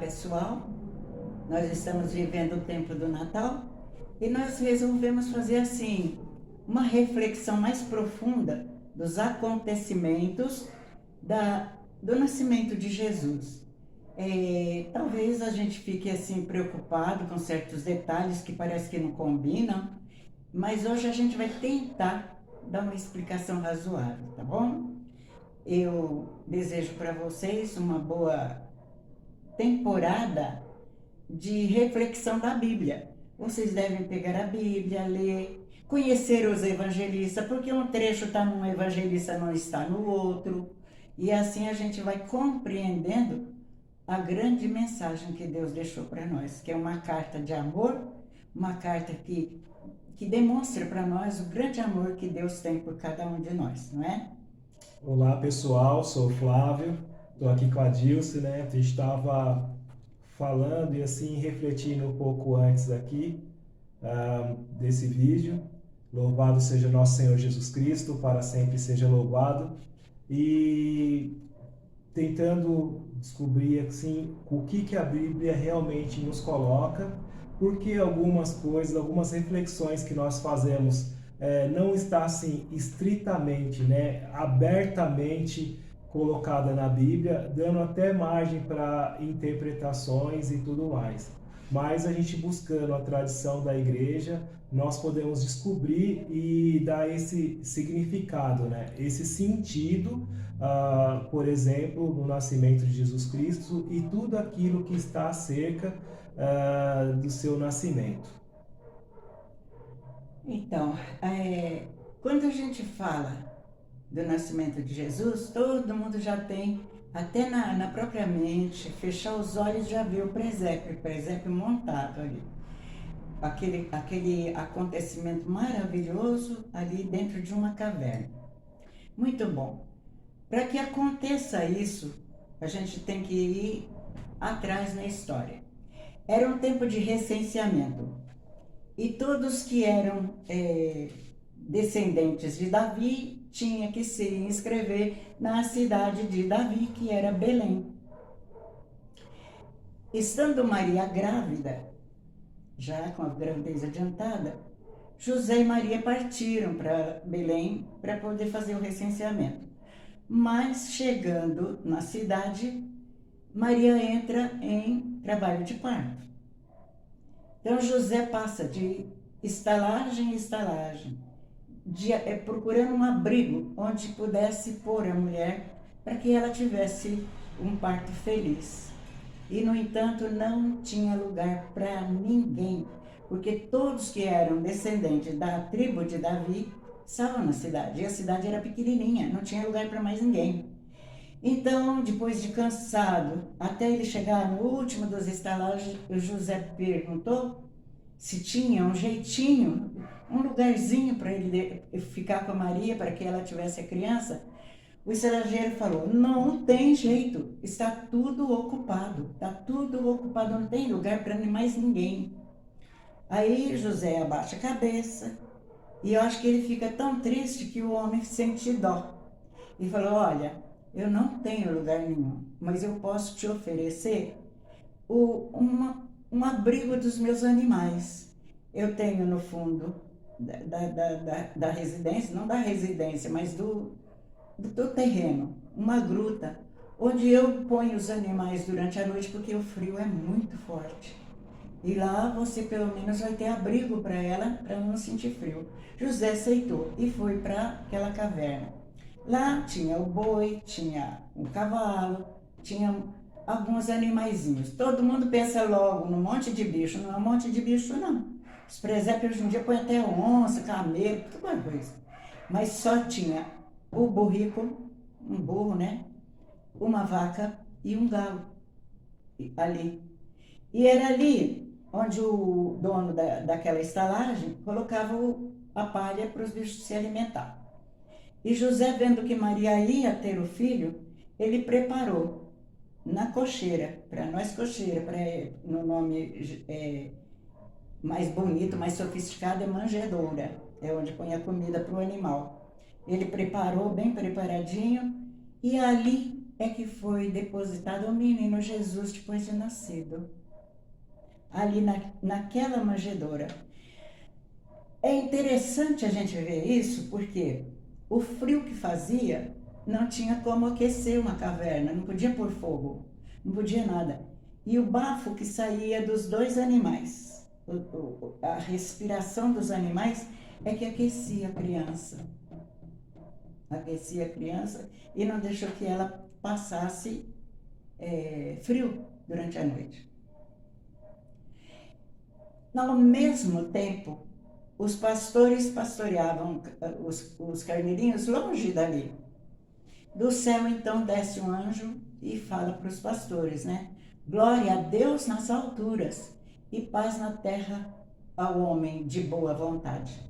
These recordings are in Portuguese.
pessoal, nós estamos vivendo o tempo do Natal e nós resolvemos fazer assim, uma reflexão mais profunda dos acontecimentos do nascimento de Jesus. Talvez a gente fique assim preocupado com certos detalhes que parece que não combinam, mas hoje a gente vai tentar dar uma explicação razoável, tá bom? Eu desejo para vocês uma boa temporada de reflexão da Bíblia. Vocês devem pegar a Bíblia, ler, conhecer os evangelistas, porque um trecho está num evangelista, não está no outro. E assim a gente vai compreendendo a grande mensagem que Deus deixou para nós, que é uma carta de amor, uma carta que demonstra para nós o grande amor que Deus tem por cada um de nós, não é? Olá pessoal, sou o Flávio, estou aqui com a Dilce, né? A gente estava falando e assim refletindo um pouco antes aqui desse vídeo. Louvado seja nosso Senhor Jesus Cristo, para sempre seja louvado. E tentando descobrir assim o que a Bíblia realmente nos coloca, porque algumas coisas, algumas reflexões que nós fazemos não está assim estritamente, né, abertamente colocada na Bíblia, dando até margem para interpretações e tudo mais. Mas a gente buscando a tradição da igreja, nós podemos descobrir e dar esse significado, né? Esse sentido, por exemplo, no nascimento de Jesus Cristo e tudo aquilo que está acerca do seu nascimento. Então, quando a gente fala do nascimento de Jesus, todo mundo já tem, até na própria mente, fechar os olhos já vê o presépio montado ali. Aquele acontecimento maravilhoso ali dentro de uma caverna. Muito bom. Para que aconteça isso, a gente tem que ir atrás na história. Era um tempo de recenseamento. E todos que eram descendentes de Davi tinham que se inscrever na cidade de Davi, que era Belém. Estando Maria grávida, já com a gravidez adiantada, José e Maria partiram para Belém para poder fazer o recenseamento. Mas chegando na cidade, Maria entra em trabalho de parto. Então José passa de estalagem em estalagem, procurando um abrigo onde pudesse pôr a mulher para que ela tivesse um parto feliz. E, no entanto, não tinha lugar para ninguém, porque todos que eram descendentes da tribo de Davi estavam na cidade, e a cidade era pequenininha, não tinha lugar para mais ninguém. Então, depois de cansado, até ele chegar no último dos estalagens, o José perguntou se tinha um jeitinho, um lugarzinho para ele ficar com a Maria, para que ela tivesse a criança. O estrangeiro falou, não tem jeito, está tudo ocupado, não tem lugar para mais ninguém. Aí José abaixa a cabeça e eu acho que ele fica tão triste que o homem sente dó. E falou, olha, eu não tenho lugar nenhum, mas eu posso te oferecer um abrigo dos meus animais. Eu tenho no fundo da residência, não da residência, mas do terreno, uma gruta, onde eu ponho os animais durante a noite, porque o frio é muito forte. E lá você pelo menos vai ter abrigo para ela não sentir frio. José aceitou e foi para aquela caverna. Lá tinha o boi, tinha um cavalo, tinha alguns animaizinhos. Todo mundo pensa logo num monte de bicho, não é um monte de bicho não. Os presépios hoje em dia põem até onça, camelo, tudo coisa. Mas só tinha o burrico, um burro, né? Uma vaca e um galo ali. E era ali onde o dono daquela estalagem colocava a palha para os bichos se alimentar. E José, vendo que Maria ia ter o filho, ele preparou na cocheira, para nós cocheira, no nome mais bonito, mais sofisticado, é manjedoura, é onde põe a comida para o animal. Ele preparou bem preparadinho e ali é que foi depositado o menino Jesus depois de nascido, ali naquela manjedoura. É interessante a gente ver isso, porque o frio que fazia não tinha como aquecer uma caverna, não podia pôr fogo, não podia nada. E o bafo que saía dos dois animais, a respiração dos animais, é que aquecia a criança. Aquecia a criança e não deixou que ela passasse frio durante a noite. Ao mesmo tempo, os pastores pastoreavam os carneirinhos longe dali. Do céu, então, desce um anjo e fala para os pastores, né? Glória a Deus nas alturas e paz na terra ao homem de boa vontade.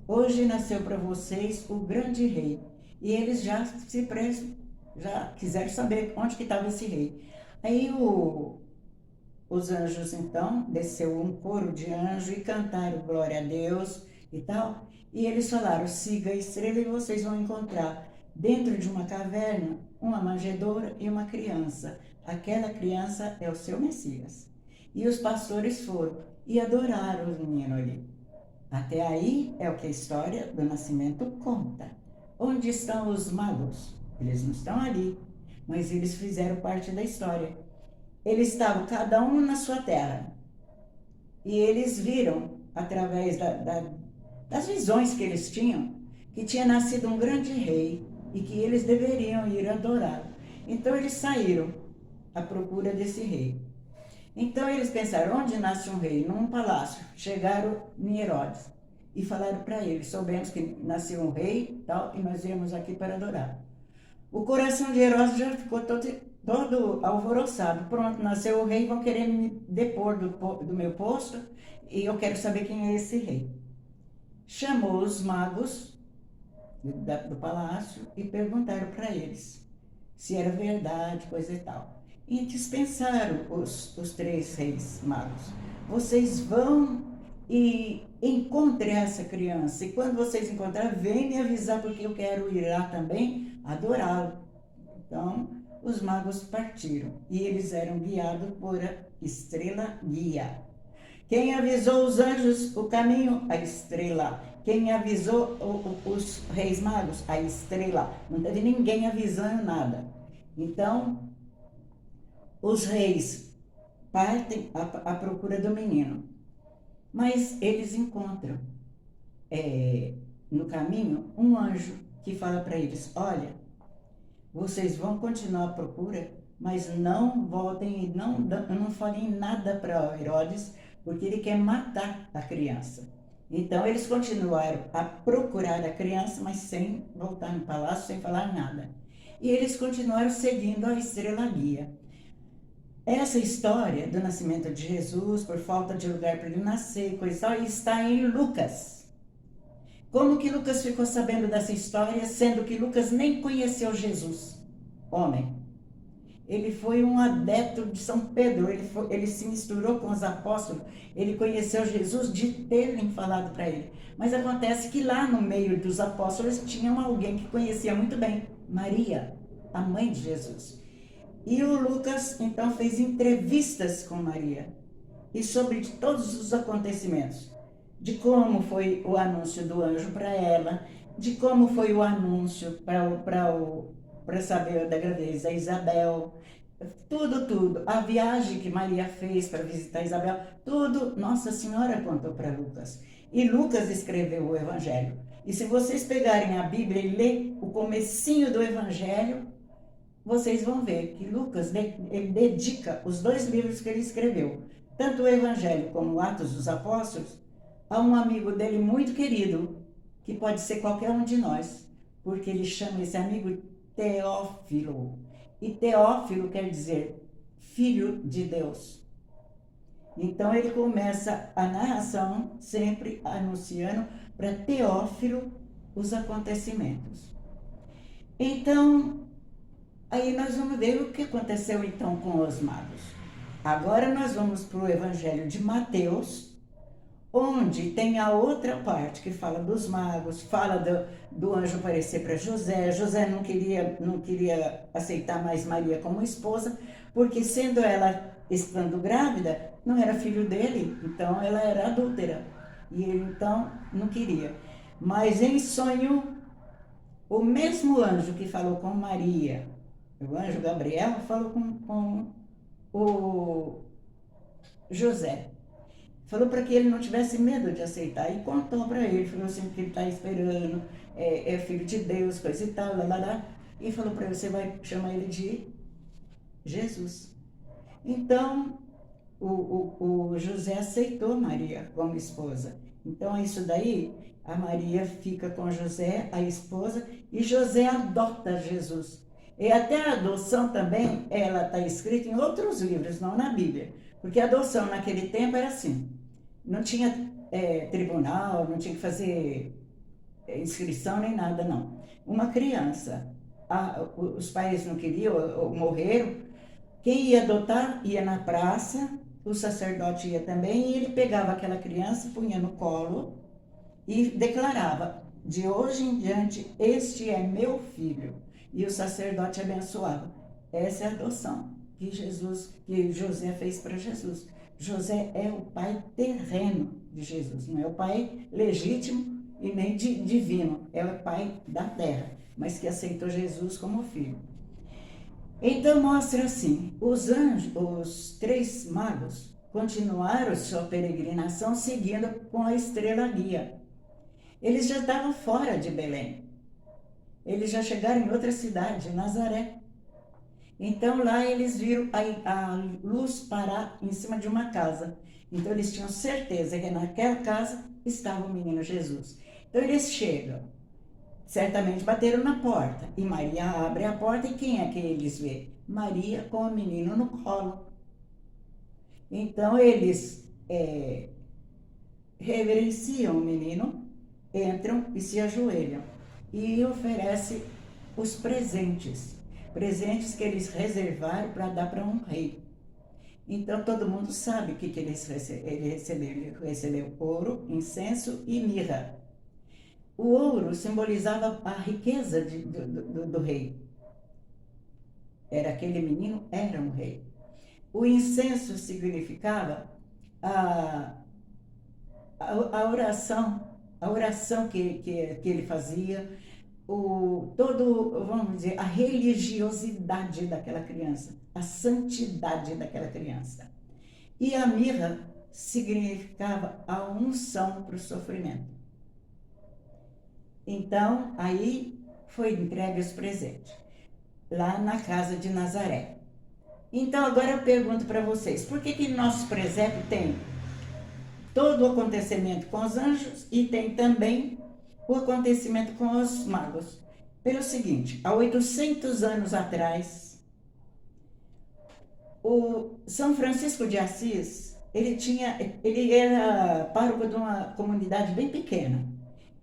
Hoje nasceu para vocês o grande rei. E eles já quiseram saber onde que estava esse rei. Aí os anjos, então, desceu um coro de anjos e cantaram glória a Deus e tal. E eles falaram, siga a estrela e vocês vão encontrar dentro de uma caverna uma manjedoura e uma criança. Aquela criança é o seu Messias. E os pastores foram e adoraram o menino ali. Até aí é o que a história do nascimento conta. Onde estão os magos? Eles não estão ali, mas eles fizeram parte da história. Eles estavam cada um na sua terra. E eles viram, através das visões que eles tinham, que tinha nascido um grande rei e que eles deveriam ir adorá-lo. Então eles saíram à procura desse rei. Então eles pensaram, onde nasce um rei? Num palácio. Chegaram em Herodes e falaram para ele, soubemos que nasceu um rei tal, e nós viemos aqui para adorar. O coração de Herodes já ficou todo alvoroçado. Pronto, nasceu o rei, vão querer me depor do meu posto e eu quero saber quem é esse rei. Chamou os magos do palácio e perguntaram para eles se era verdade, coisa e tal. E dispensaram os três reis magos. Vocês vão e encontrem essa criança. E quando vocês encontrarem, vem me avisar, porque eu quero ir lá também adorá-lo. Então, os magos partiram e eles eram guiados por a estrela guia. Quem avisou os anjos o caminho? A estrela. Quem avisou os reis magos? A estrela. Não teve ninguém avisando nada. Então, os reis partem à procura do menino. Mas eles encontram no caminho um anjo que fala para eles, olha, vocês vão continuar a procura, mas não voltem e não falem nada para Herodes, porque ele quer matar a criança. Então eles continuaram a procurar a criança, mas sem voltar no palácio, sem falar nada. E eles continuaram seguindo a estrela guia. Essa história do nascimento de Jesus, por falta de lugar para ele nascer, coisa e tal, está em Lucas. Como que Lucas ficou sabendo dessa história, sendo que Lucas nem conheceu Jesus, homem? Ele foi um adepto de São Pedro, ele se misturou com os apóstolos, ele conheceu Jesus de terem falado para ele. Mas acontece que lá no meio dos apóstolos tinha alguém que conhecia muito bem, Maria, a mãe de Jesus. E o Lucas, então, fez entrevistas com Maria, e sobre todos os acontecimentos, de como foi o anúncio do anjo para ela, de como foi o anúncio para saber da gravidez da Isabel, tudo. A viagem que Maria fez para visitar Isabel, tudo Nossa Senhora contou para Lucas. E Lucas escreveu o Evangelho. E se vocês pegarem a Bíblia e ler o comecinho do Evangelho, vocês vão ver que Lucas ele dedica os 2 livros que ele escreveu, tanto o Evangelho como o Atos dos Apóstolos, a um amigo dele muito querido, que pode ser qualquer um de nós, porque ele chama esse amigo Teófilo. E Teófilo quer dizer filho de Deus. Então ele começa a narração sempre anunciando para Teófilo os acontecimentos. Então, aí nós vamos ver o que aconteceu então com os magos. Agora nós vamos para o Evangelho de Mateus, onde tem a outra parte que fala dos magos, fala do anjo aparecer para José. José não queria aceitar mais Maria como esposa, porque sendo ela estando grávida, não era filho dele, então ela era adúltera. E ele então não queria. Mas em sonho, o mesmo anjo que falou com Maria, o anjo Gabriel, falou com o José. Falou para que ele não tivesse medo de aceitar e contou para ele, falou assim que ele está esperando, é filho de Deus, coisa e tal, lá. E falou para ele, você vai chamar ele de Jesus. Então, o José aceitou Maria como esposa. Então, isso daí, a Maria fica com José, a esposa, e José adota Jesus. E até a adoção também, ela está escrita em outros livros, não na Bíblia. Porque a adoção naquele tempo era assim. Não tinha tribunal, não tinha que fazer inscrição nem nada, não. Uma criança, os pais não queriam, ou morreram, quem ia adotar ia na praça, o sacerdote ia também, e ele pegava aquela criança, punha no colo e declarava, de hoje em diante, este é meu filho. E o sacerdote abençoava. Essa é a adoção que José fez para Jesus. José é o pai terreno de Jesus, não é o pai legítimo e nem divino, é o pai da terra, mas que aceitou Jesus como filho. Então mostra assim, os 3 magos continuaram sua peregrinação seguindo com a estrela guia. Eles já estavam fora de Belém, eles já chegaram em outra cidade, Nazaré. Então lá eles viram a luz parar em cima de uma casa. Então eles tinham certeza que naquela casa estava o menino Jesus. Então eles chegam, certamente bateram na porta. E Maria abre a porta e quem é que eles vê? Maria com o menino no colo. Então eles reverenciam o menino, entram e se ajoelham. E oferecem os presentes que eles reservaram para dar para um rei. Então todo mundo sabe o que eles receberam. Ele recebeu ouro, incenso e mirra. O ouro simbolizava a riqueza do rei. Aquele menino era um rei. O incenso significava a oração que ele fazia, vamos dizer, a religiosidade daquela criança, a santidade daquela criança. E a mirra significava a unção para o sofrimento. Então, aí foi entregue os presentes, lá na casa de Nazaré. Então, agora eu pergunto para vocês, por que nosso presépio tem todo o acontecimento com os anjos e tem também o acontecimento com os magos? Pelo seguinte, há 800 anos atrás, o São Francisco de Assis, ele era pároco de uma comunidade bem pequena,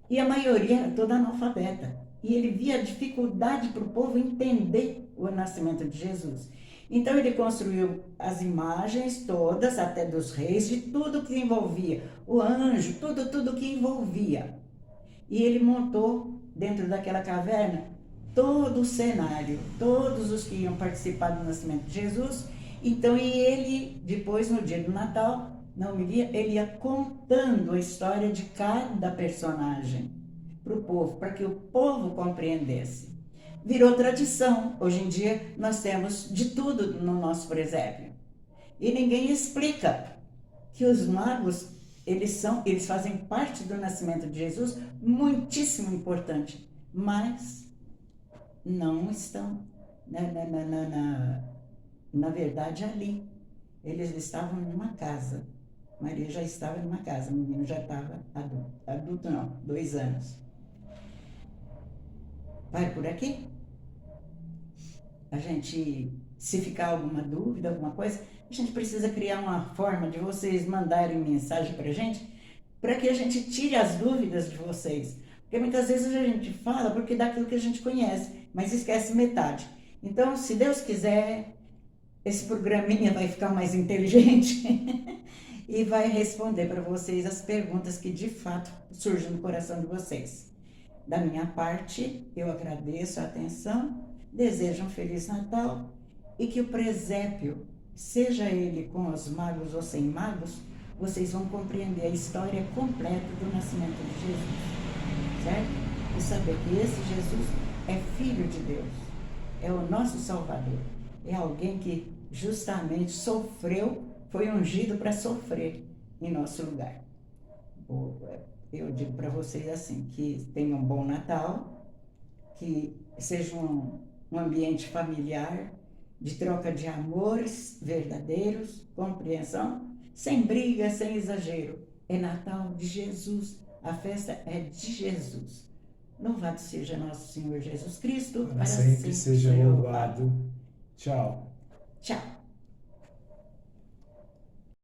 e a maioria era toda analfabeta, e ele via a dificuldade para o povo entender o nascimento de Jesus. Então ele construiu as imagens todas, até dos reis, de tudo que envolvia, o anjo, tudo que envolvia. E ele montou, dentro daquela caverna, todo o cenário, todos os que iam participar do nascimento de Jesus. Então, e ele, depois, no dia do Natal, na homilia, ele ia contando a história de cada personagem para o povo, para que o povo compreendesse. Virou tradição. Hoje em dia, nós temos de tudo no nosso presépio. E ninguém explica que os magos, eles fazem parte do nascimento de Jesus, muitíssimo importante, mas não estão, na verdade, ali. Eles estavam numa casa. Maria já estava numa casa, o menino já estava adulto não, 2 anos. Vai por aqui? A gente, se ficar alguma dúvida, alguma coisa, a gente precisa criar uma forma de vocês mandarem mensagem para a gente, para que a gente tire as dúvidas de vocês. Porque muitas vezes a gente fala porque dá aquilo que a gente conhece, mas esquece metade. Então, se Deus quiser, esse programinha vai ficar mais inteligente e vai responder para vocês as perguntas que de fato surgem no coração de vocês. Da minha parte, eu agradeço a atenção, desejo um Feliz Natal e que o presépio, seja ele com os magos ou sem magos, vocês vão compreender a história completa do nascimento de Jesus, certo? E saber que esse Jesus é Filho de Deus, é o nosso Salvador, é alguém que justamente sofreu, foi ungido para sofrer em nosso lugar. Eu digo para vocês assim, que tenham um bom Natal, que seja um ambiente familiar, de troca de amores verdadeiros, compreensão, sem briga, sem exagero. É Natal de Jesus, a festa é de Jesus. Louvado seja nosso Senhor Jesus Cristo, Para sempre seja louvado. Tchau. Tchau.